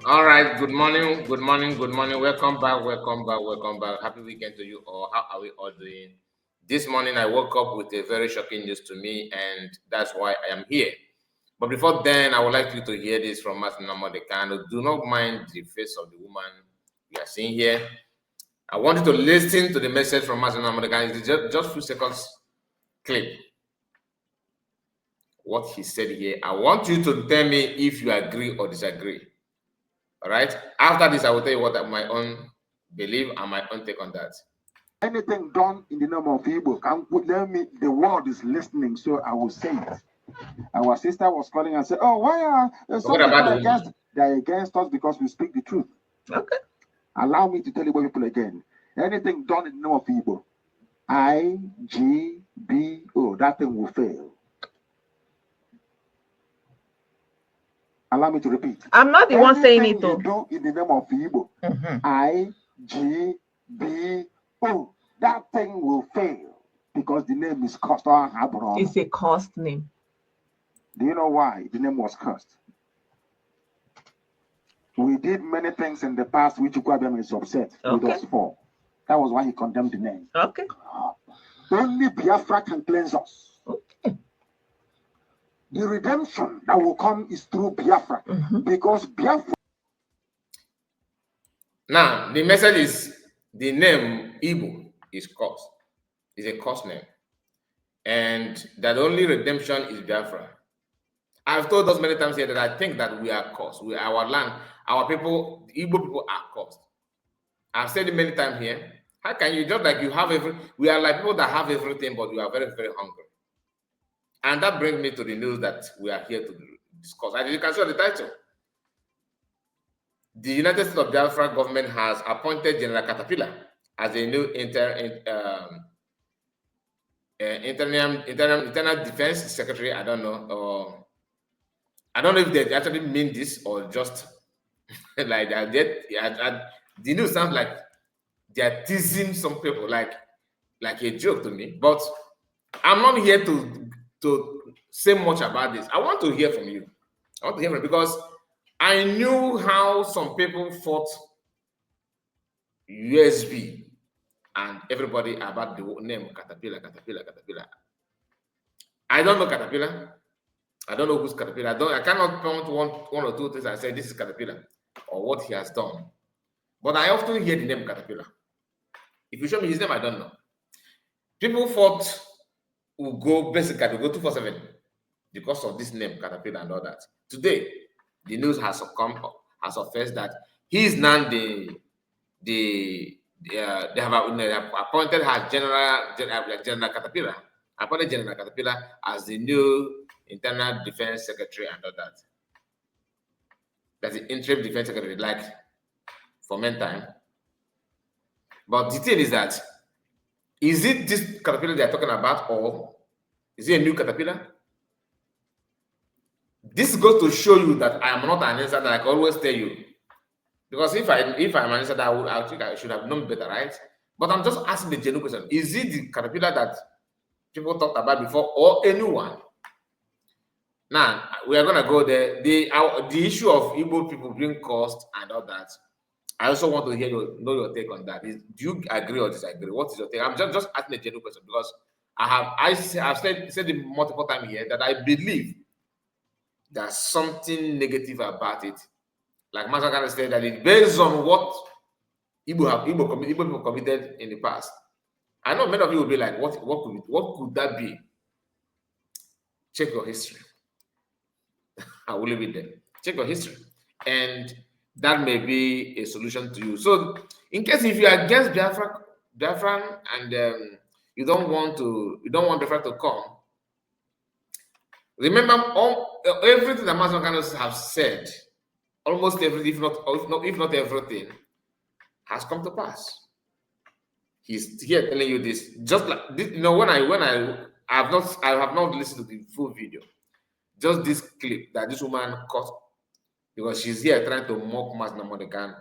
All right. Good morning. Good morning. Good morning. Welcome back. Welcome back. Welcome back. Happy weekend to you all. How are we all doing? This morning I woke up with a very shocking news to me, and that's why I am here. But before then, I would like you to hear this from Martin Namadekano. Do not mind the face of the woman we are seeing here. I want you to listen to the message from Martin Namadekano. It's just few seconds clip. What he said here. I want you to tell me if you agree or disagree. All right. After this, I will tell you what my own belief and my own take on that. Anything done in the name of Igbo, let me. The world is listening, so I will say it. Our sister was calling and said, "Oh, why are some people against? They're against us because we speak the truth." Okay. Allow me to tell you people again. Anything done in the name of Igbo, IGBO, that thing will fail. Allow me to repeat. I'm not the one saying it though. You do in the name of Igbo, IGBO, that thing will fail because the name is cursed. It's a cursed name. Do you know why the name was cursed? We did many things in the past which Ukwabiam is upset with us for. That was why he condemned the name. Okay. Only Biafra can cleanse us. Okay. The redemption that will come is through Biafra. Because Biafra. Now, the message is the name Igbo is cursed. It's a cursed name. And that only redemption is Biafra. I've told us many times here that I think that we are cursed. Our land, our people, the Igbo people are cursed. I've said it many times here. How can you, just like you have we are like people that have everything, but we are very, very hungry. And that brings me to the news that we are here to discuss. As you can see on the title, the United States of Biafra government has appointed General Caterpillar as a new internal defense secretary. I don't know. I don't know if they actually mean this or just like that. The news sounds like they are teasing some people, like a joke to me. But I'm not here to say much about this. I want to hear from you. I want to hear from you because I knew how some people fought USB and everybody about the name Caterpillar. I don't know Caterpillar. I don't know who's Caterpillar. I cannot point one or two things and say this is Caterpillar or what he has done. But I often hear the name Caterpillar. If you show me his name, I don't know. People fought will go basically to go 247 because of this name Caterpillar and all that. Today, the news has surfaced that he is now they have appointed as General Caterpillar, appointed General Caterpillar as the new Internal Defense Secretary and all that. That's the Interim Defense Secretary, like for meantime. But the thing is that, is it this Caterpillar they are talking about, or is it a new Caterpillar? This goes to show you that I am not an insider, like I always tell you. Because if I'm an insider, I think I should have known better, right? But I'm just asking the genuine question. Is it the Caterpillar that people talked about before, or anyone? Now, we are going to go there. The issue of Igbo people being cursed and all that, I also want to know your take on that. Do you agree or disagree? What is your take? I'm just asking a genuine question because I've said it multiple times here that I believe there's something negative about it. Like Master said, that it's based on what Igbo people committed in the past. I know many of you will be like, what could that be? Check your history. I will leave it there. Check your history. And that may be a solution to you. So, in case if you are against Biafra and you don't want Biafra to come, remember everything that Master have said. Almost everything, if not everything, has come to pass. He's here telling you this. Just like this, when I have not listened to the full video. Just this clip that this woman cut because she's here trying to mock Masna Modekan.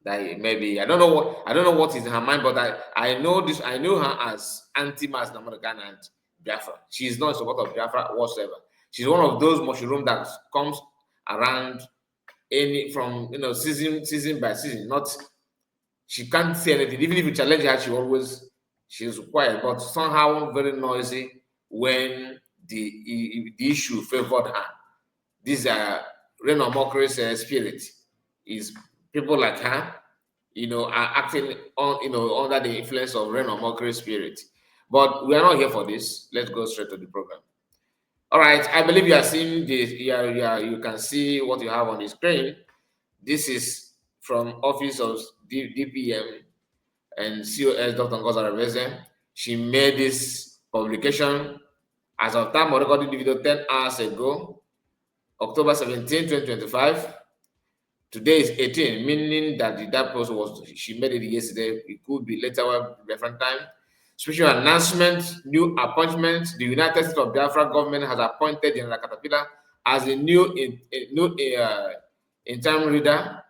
That maybe I don't know what is in her mind, but I know this. I know her as anti-Masna Modekan and Biafra. She's not in support of Biafra whatsoever. She's one of those mushroom that comes around any from season by season. Not she can't say anything. Even if you challenge her, she's quiet, but somehow very noisy when the issue favored her. These are Reign of Mockery's spirit. Is people like her, are acting on, under the influence of Reign of Mockery spirit. But we are not here for this. Let's go straight to the program. All right, I believe you are seeing this. You can see what you have on the screen. This is from Office of DPM and COS Dr. Ngozi Areveze. She made this publication as of time of recording the video 10 hours ago, October 17, 2025. Today is 18, meaning that that post she made it yesterday. It could be later, different time. Special announcement, new appointment. The United States of Biafra government has appointed General Caterpillar as a new interim leader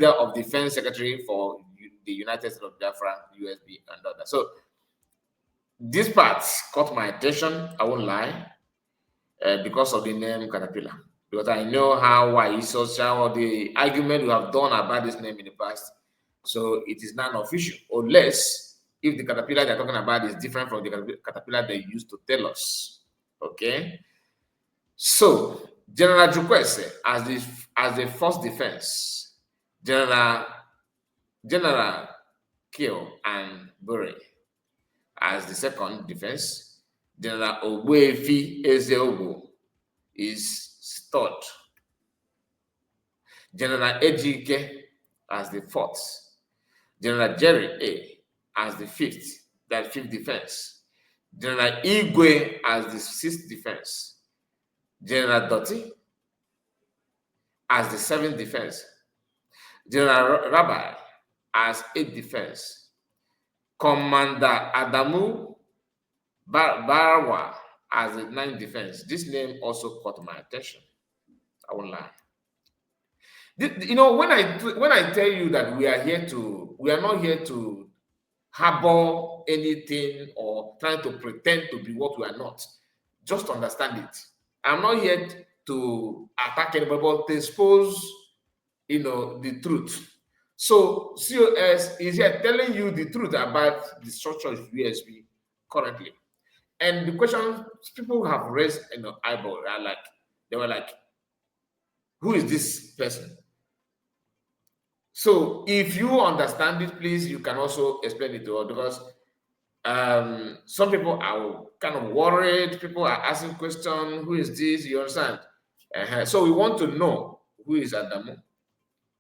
of Defense Secretary for the United States of Biafra, USB, and all that. So this part caught my attention. I won't lie, because of the name Caterpillar. Because I know why it's social, the argument you have done about this name in the past. So it is non-official, unless if the caterpillar they're talking about is different from the caterpillar they used to tell us. Okay. So General Jukwese as the first defense, General Kyo and Bure as the second defense, General Ogbuefi Ezeogo is third, General Ejike as the fourth, General Jerry A as the fifth defense, General Igwe as the sixth defense, General Dotti as the seventh defense, General Rabbi as eighth defense, Commander Adamu Barwa as the ninth defense. This name also caught my attention. I won't lie. When I tell you that we are not here to harbor anything or trying to pretend to be what we are not. Just understand it. I'm not here to attack anybody, but to expose, the truth. So COS is here telling you the truth about the structure of USB currently. And the question people have raised, eyeball, they were like, who is this person? So if you understand it, please, you can also explain it to us, because some people are kind of worried. People are asking questions. Who is this? You understand? So we want to know, who is Adamu?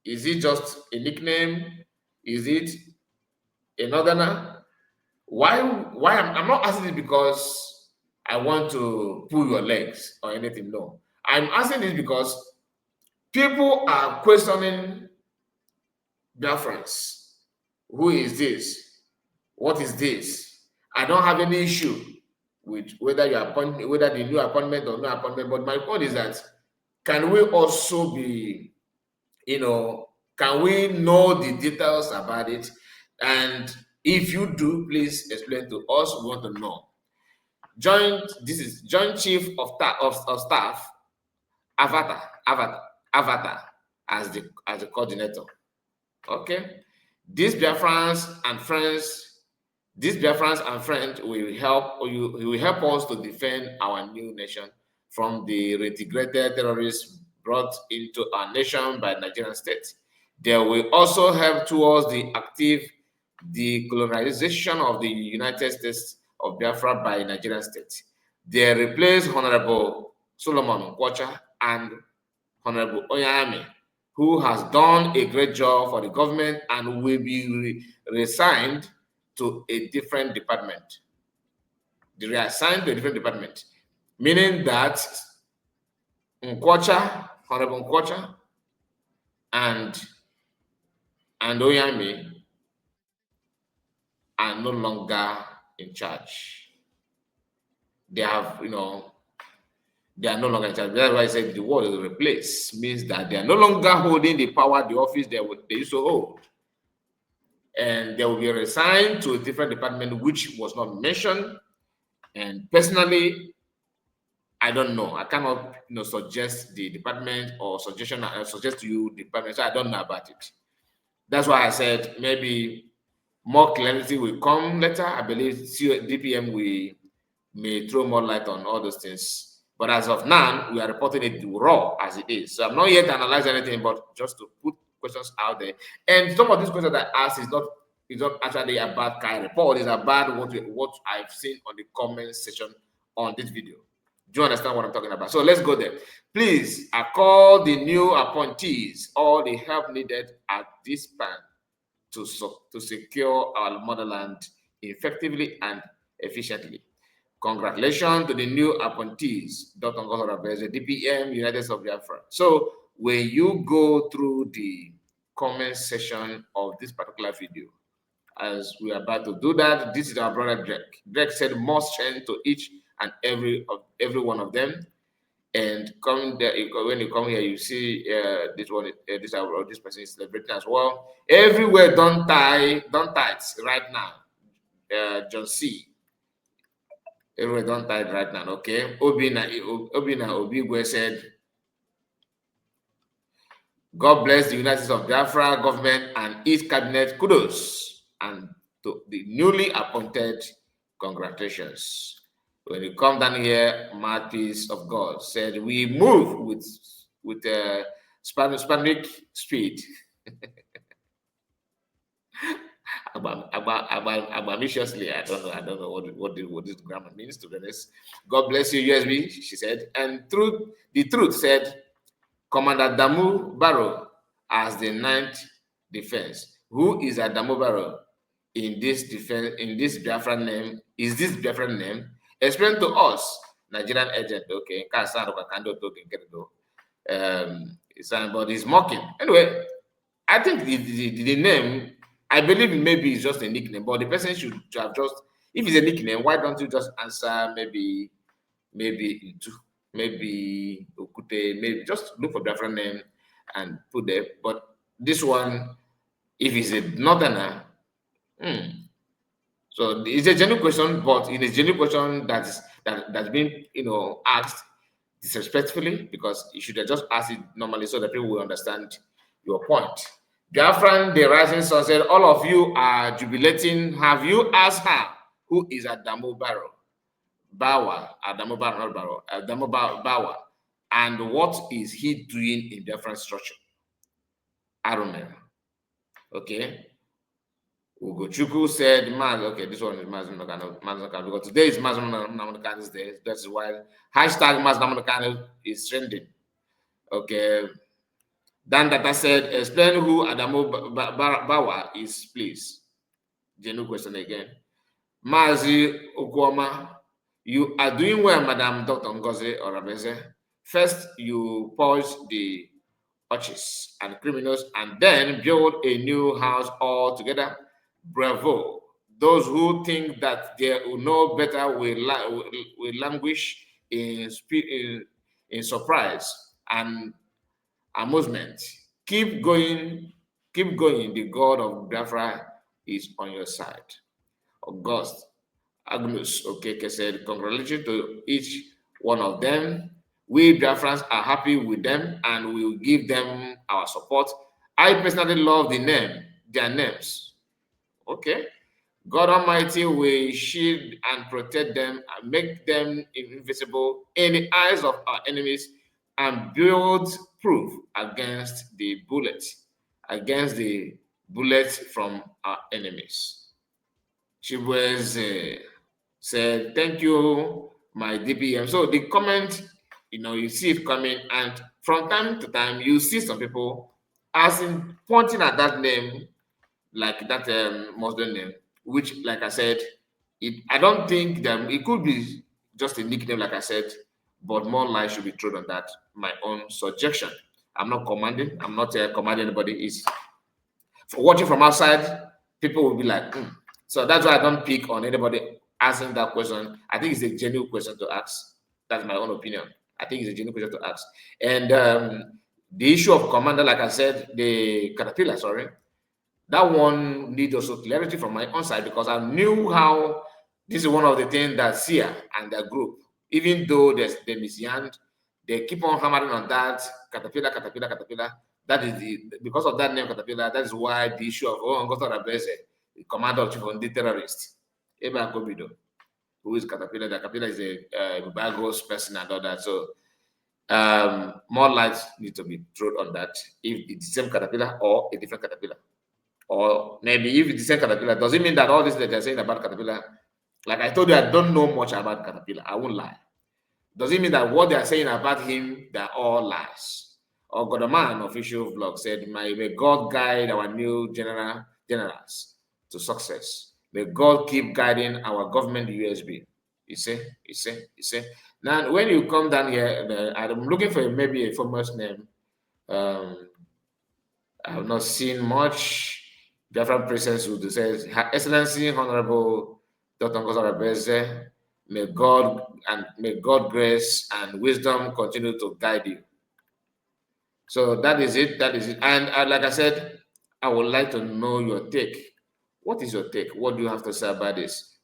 Is it just a nickname? Is it a northerner? Why I'm not asking it because I want to pull your legs or anything. No. I'm asking this because people are questioning Biafrans. Who is this? What is this? I don't have any issue with whether the new appointment or no appointment, but my point is that can we also be, can we know the details about it? And if you do, please explain to us. We want to know. This is Joint Chief of Staff, Avatar as the coordinator. Okay, these Biafrans and friends will help us to defend our new nation from the reintegrated terrorists brought into our nation by Nigerian state. They will also help towards the active decolonization of the United States of Biafra by Nigerian state. They replace Honorable Solomon Nkwocha and Honorable Oyame, who has done a great job for the government and will be reassigned to a different department. They reassigned to a different department, meaning that Honorable Nkwocha and Oyame are no longer in charge. They have, they are no longer in charge. That's why I said the word is replace, means that they are no longer holding the power, the office they used to hold. And they will be reassigned to a different department, which was not mentioned. And personally, I don't know. I cannot, suggest the department or suggest to you the department. So I don't know about it. That's why I said maybe more clarity will come later. I believe DPM may throw more light on all those things. But as of now, we are reporting it raw as it is. So I'm not yet analyzing anything, but just to put questions out there. And some of these questions that I asked is not actually about kind of report. It's about what I've seen on the comment section on this video. Do you understand what I'm talking about? So let's go there. Please, I call the new appointees all the help needed at this time to secure our motherland effectively and efficiently. Congratulations to the new appointees, Dr. Ngozora, DPM, United States of Biafra. So when you go through the comment section of this particular video, as we are about to do that, this is our brother Greg. Greg said more strength to each and every one of them. And coming there, when you come here, you see this one, this person is celebrating as well. Everywhere, don't tight right now. John C. Everywhere, don't tight right now. Okay. Obina Obigwe said, God bless the United States of Biafra government and its cabinet. Kudos. And to the newly appointed, congratulations. When you come down here, Mouthpiece of God said, we move with Spanish speed. Ambitiously, I don't know what this grammar means, to be honest. God bless you, USB, she said. And the truth said, Commander Damu Barrow as the 9th defense. Who is Adamu Barrow in this defense, in this Biafra name? Is this Biafra name? Explain to us, Nigerian agent. Okay, but he's mocking. Anyway, I think the name, I believe maybe it's just a nickname, but the person should have just, if it's a nickname, why don't you just answer maybe Itu, maybe Okute, maybe just look for Biafra name and put there. But this one, if it's a northerner, so it's a genuine question, but in a genuine question that's been asked disrespectfully, because you should have just asked it normally so that people will understand your point. Biafran, the rising sun, said, all of you are jubilating. Have you asked her who is Adamu Barrow? Adamu Barrow, not Barrow, Adamu Bawa, and what is he doing in different structure? I don't know. Okay. Ugochukwu said, okay, this one is Mazin Nakano, because today is Mazin Nakano's day. That's why hashtag Mazin Nakano is trending. Okay. Dan Data said, explain who Adamu Bawa is, please. Genuine question again. Mazi Okwama, you are doing well, Madam Dr. Ngozi Orabeze. First, you purge the arches and criminals and then build a new house altogether. Bravo. Those who think that they will know better will languish in surprise and amusement. Keep going. The God of Biafra is on your side. August Agnus Okeke said, congratulations to each one of them. We Biafrans are happy with them and we will give them our support. I personally love their names. Okay. God Almighty will shield and protect them and make them invisible in the eyes of our enemies and build proof against the bullets from our enemies. Chibweze said, thank you, my DPM. So the comment, you see it coming, and from time to time, you see some people pointing at that name, like that Muslim name, which, like I said, I don't think that it could be just a nickname, like I said, but more light should be thrown on that. My own suggestion. I'm not commanding. I'm not commanding anybody. Is for watching from outside, people will be like, So that's why I don't pick on anybody asking that question. I think it's a genuine question to ask. That's my own opinion. I think it's a genuine question to ask. And the issue of commander, like I said, the caterpillar, sorry, that one needs also clarity from my own side, because I knew how this is one of the things that Sia and their group Even though they misyan, they keep on hammering on that caterpillar. That is because of that name caterpillar. That is why the issue of Ngoto Rabeze, the commander of chief on the terrorist, Eba Gobido, who is caterpillar. The caterpillar is a Bagos person and all that. So more light need to be thrown on that. If it's the same caterpillar or a different caterpillar, or maybe if it's the same caterpillar, does it mean that all this that they're saying about caterpillar? Like I told you, I don't know much about caterpillar. I won't lie. Does it mean that what they are saying about him, they're all lies? Or Godoman official vlog said, may God guide our new generals to success. May God keep guiding our government USB. You see. Now, when you come down here, I'm looking for maybe a famous name. I have not seen much. Biafra presence who says, Her Excellency Honorable Dr. Ngozi may God grace and wisdom continue to guide you. So that is it. And like I said, I would like to know your take. What is your take? What do you have to say about this?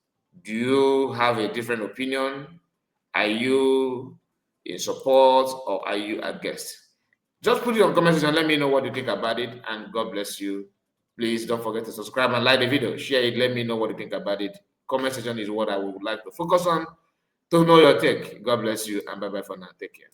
Do you have a different opinion? Are you in support or are you against? Just put it on comment section. Let me know what you think about it, and God bless you. Please don't forget to subscribe and like the video. Share it. Let me know what you think about it. Comment section is what I would like to focus on to know your take. God bless you, and bye-bye for now. Take care.